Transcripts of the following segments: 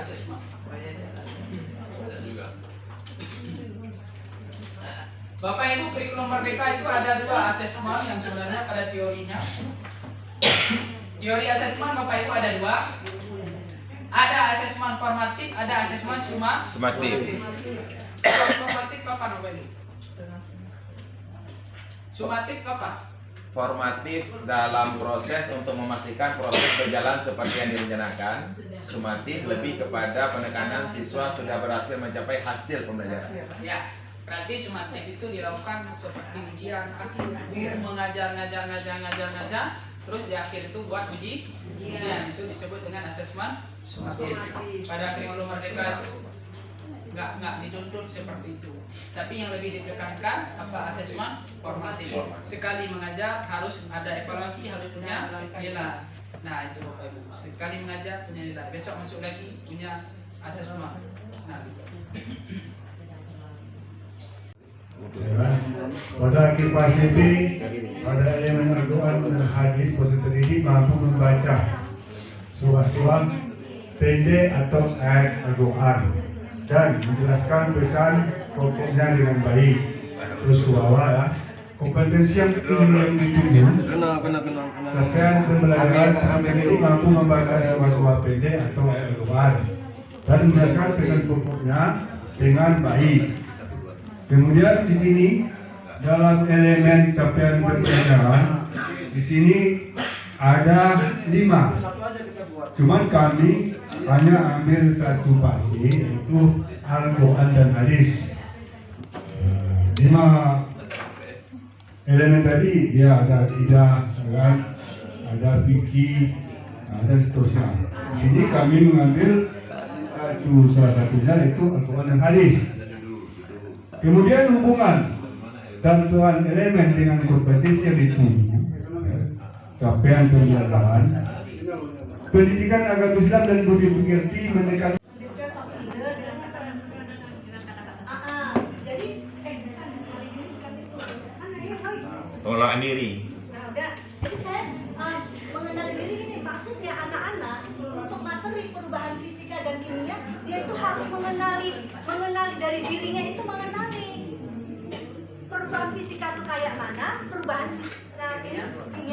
asesmen. Bapak Ibu, kurikulum Merdeka itu ada 2 asesmen yang sebenarnya pada teorinya. Teori asesmen Bapak Ibu ada 2. Ada asesmen formatif, ada asesmen sumatif. Formatif kapan Bapak Ibu? Sumatif kapan? Formatif dalam proses untuk memastikan proses berjalan seperti yang direncanakan. Sumatif lebih kepada penekanan siswa sudah berhasil mencapai hasil pembelajaran. Ya, berarti sumatif itu dilakukan seperti ujian akhir, mengajar, terus di akhir itu buat ujian. Itu disebut dengan asesmen sumatif. Pada kurikulum Merdeka itu nggak dituntut seperti itu, tapi yang lebih ditekankan apa asesmen formatif. Sekali mengajar harus ada evaluasi, harus punya nilai. Nah itu Bapak Ibu, sekali mengajar punya nilai, besok masuk lagi punya asesmen. Nah gitu. Pada kipas ini pada elemen Al-Quran dan hadis peserta didik mampu membaca surah-surah pendek atau ayat Al-Quran dan menjelaskan pesan pokoknya dengan baik. Terus ke bawah ya. Kompetensi yang dituju capaian pembelajaran peserta didik mampu membaca surah-surah pendek atau ayat Al-Quran dan menjelaskan pesan pokoknya dengan baik. Kemudian di sini dalam elemen capaian pembelajaran di sini ada 5. Cuman kami hanya ambil satu pasti, yaitu Al-Quran dan hadis. 5 elemen tadi dia ada akidah, ada fikih, ada seterusnya. Di sini kami mengambil salah satunya yaitu Al-Quran dan hadis. Kemudian hubungan dan peran elemen dengan kompetensi yang dituju, capaian pembelajaran, pendidikan agama Islam dan budi pekerti menekan. Tolak diri. Nah, udah. Jadi saya mengenal diri ini maksudnya anak-anak untuk materi perubahan fisika dan kimia dia itu harus mengenali dari dirinya itu mengenali perubahan fisika itu kayak mana, perubahan kimia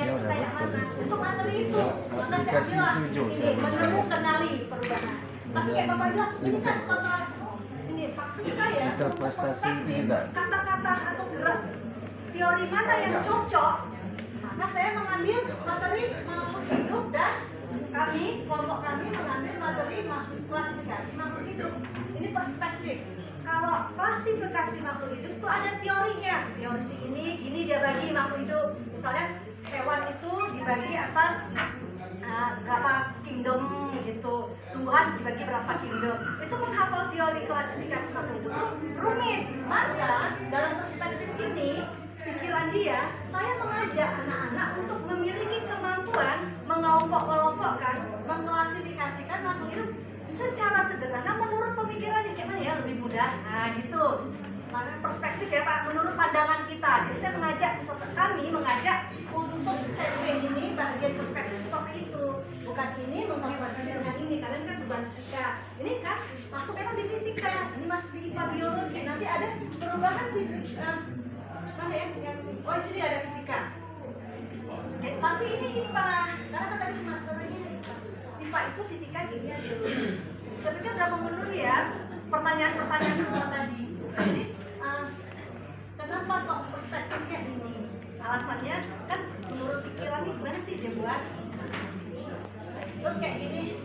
itu kayak mana. Untuk materi itu maka saya bilang ini kenali perubahan. Tapi kayak Bapak bilang ini kan kata ini maksud saya interpretasi itu juga kata-kata atau gerak teori mana yang cocok, maka saya mengambil materi makhluk hidup dan kelompok kami mengambil materi klasifikasi makhluk hidup. Ini perspektif. Kalau klasifikasi makhluk hidup itu ada teorinya. Teori gini dia bagi makhluk hidup. Misalnya hewan itu dibagi atas berapa kingdom gitu. Tumbuhan dibagi berapa kingdom. Itu menghafal teori klasifikasi makhluk hidup itu rumit. Maka dalam perspektif ini pikiran dia, saya mengajak anak-anak untuk memiliki kemampuan mengelompok-kelompokkan, mengklasifikasikan makhluk hidup secara sederhana menurut pemikiran yang kayak mana ya lebih mudah. Nah gitu. Maka perspektif ya Pak, menurut pandangan kita. Jadi saya mengajak untuk CSP ini bagian perspektif seperti itu. Bukan ini mengklasifikasi dengan ini. Kalian kan beban fisika. Ini kan masuk memang di fisika. Ini masuk di IPA biologi. Nanti ada perubahan fisika. Mana ya? Oh di sini ada fisika. Jadi, tapi ini IPA. Karena kan tadi materinya IPA itu fisika, kimia, biologi. Saya pikir sudah memenuhi ya pertanyaan-pertanyaan semua tadi. Jadi kenapa kok perspektifnya ini? Alasannya kan menurut pikirannya gimana sih dia buat? Terus kayak gini.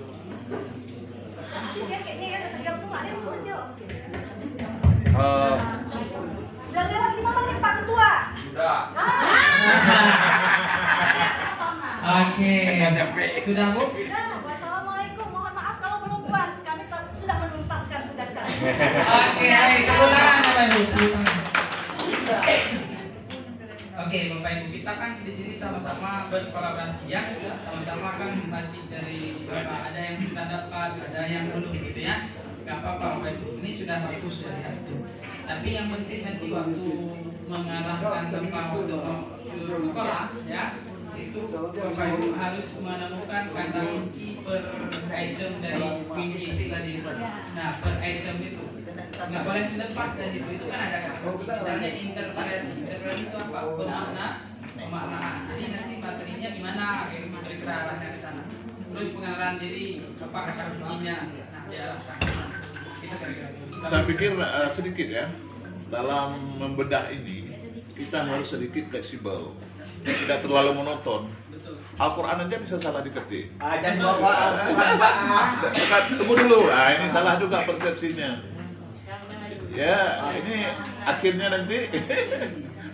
Habis ya kayaknya ya udah terjawab semua. Ada yang mau jawab? Udah lewat 5 menit Pak Ketua. Sudah. Oke. Sudah Bu? Nah, wassalamualaikum. Mohon maaf kalau belum puas. Kami sudah menuntaskan tugas kami. Oke, tepuk tangan Bapak Ibu. Oke, Bapak Ibu, kita kan di sini sama-sama berkolaborasi ya. Sama-sama kan masih dari ada yang sudah dapat, ada yang belum gitu ya. Gak apa-apa Bapak Ibu, ini sudah bagus dari itu. Tapi yang penting nanti waktu mengarahkan tempat untuk sekolah ya, itu Bapak Ibu harus menemukan kata kunci per item dari Pinggis tadi. Nah, per item itu nggak boleh dilepas dari itu kan ada kata kunci. Misalnya interpretasi itu apa? Pemaknaan. Jadi nanti materinya gimana? Kayak kira-kira arahnya ke sana. Terus pengenalan diri, apa kata kuncinya. Nah, diarahkan. Itu kira-kira. Saya pikir sedikit ya, dalam membedah ini kita harus sedikit fleksibel, tidak terlalu monoton. Betul. Al-Quran aja bisa salah diketik. Jangan bawa Al-Quran, Pak. Tunggu dulu, ini salah juga persepsinya. Ya, ini akhirnya nanti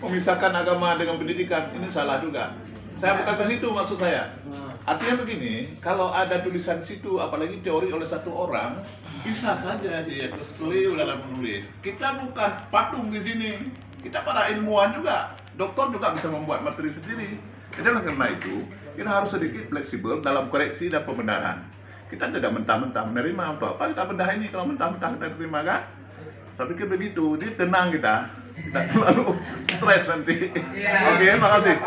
memisahkan agama dengan pendidikan, ini salah juga. Saya bukan ke situ maksud saya. Artinya begini, kalau ada tulisan situ, apalagi teori oleh satu orang, bisa saja dia terus keliru dalam menulis. Kita bukan patung di sini, kita para ilmuwan juga, dokter juga bisa membuat materi sendiri. Jadi oleh karena itu, kita harus sedikit fleksibel dalam koreksi dan pembenaran. Kita tidak mentah-mentah menerima, untuk apa kita bedah ini kalau mentah-mentah kita terima kan? Saya pikir begitu, jadi tenang kita, tidak terlalu stres nanti. Oke, makasih.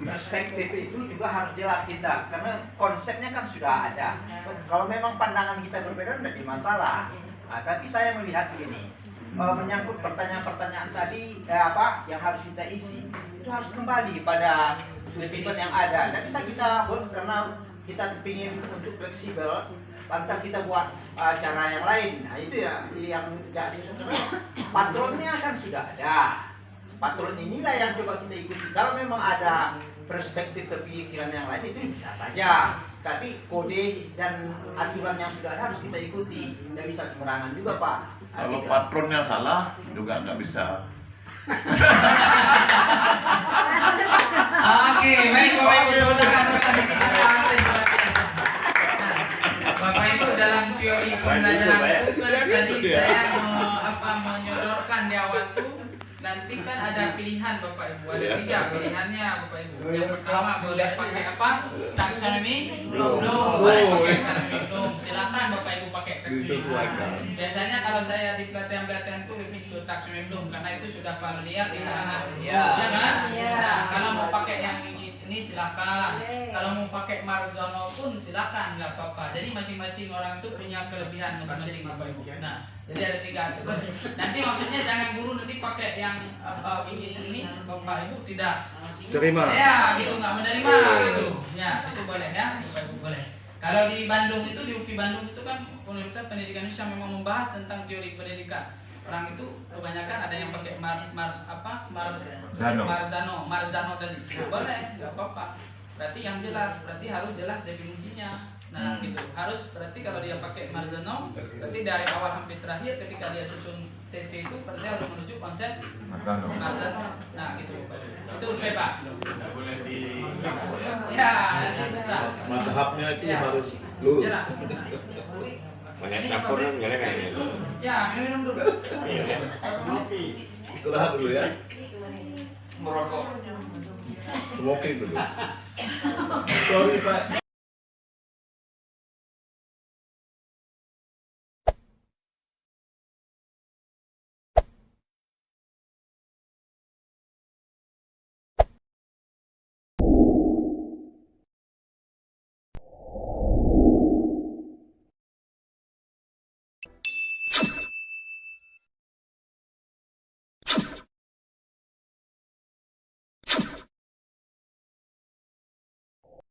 Perspektif itu juga harus jelas kita, karena konsepnya kan sudah ada. Kalau memang pandangan kita berbeda, tidak jadi masalah. Tapi saya melihat begini, menyangkut pertanyaan-pertanyaan tadi, apa yang harus kita isi, itu harus kembali pada definisi yang ada. Tidak bisa kita karena kita ingin untuk fleksibel, lantas kita buat cara yang lain. Nah itu ya yang tidak sesuai. Patronnya kan sudah ada. Patron inilah yang coba kita ikuti. Kalau memang ada perspektif kepikiran yang lain itu bisa saja. Tapi kode dan aturan yang sudah ada harus kita ikuti. Tidak bisa sembarangan juga, Pak. Kalau patronnya salah juga nggak bisa. Oke, baik Bapak Ibu, saudara ini sangat luar biasa. Nah, Bapak Ibu dalam teori pembelajaran itu kan tadi saya menyodorkan di awal tuh nanti kan ada pilihan Bapak Ibu, ada 3 pilihannya Bapak Ibu. Yang pertama boleh pakai apa? Taksonomi belum, boleh pakai taksonomi belum. Silakan Bapak Ibu pakai taksonomi. Biasanya kalau saya di pelatihan-pelatihan itu lebih ke taksonomi belum karena itu sudah familiar di kalangan. Ya kan? Nah, kalau mau pakai yang ini silakan. Kalau mau pakai Marzano pun silakan, nggak apa-apa. Jadi masing-masing orang itu punya kelebihan masing-masing Bapak Ibu. Nah, jadi ada 3 aturan. Nanti maksudnya jangan guru nanti pakai yang ini Bapak Ibu tidak Terima. ya gitu, nggak menerima gitu ya, itu boleh ya Bapak Ibu, boleh. Kalau di Bandung itu, di UPI Bandung itu kan Universitas Pendidikan Indonesia memang membahas tentang teori pendidikan. Orang itu kebanyakan ada yang pakai Marzano tadi. Boleh, nggak apa-apa. Berarti yang jelas, berarti harus jelas definisinya. Nah gitu, harus berarti kalau dia pakai Marzano, berarti dari awal sampai terakhir ketika dia susun TV itu berarti harus menuju konsep Marzano. Nah gitu, itu bebas. Tidak boleh di. Ya, nanti susah. Mazhabnya itu Ya. harus lurus. Jelas. Banyak campurnya misalnya kayaknya. Ya, minum dulu. Istirahat dulu ya. Merokok. Smoking dulu. Sorry Pak.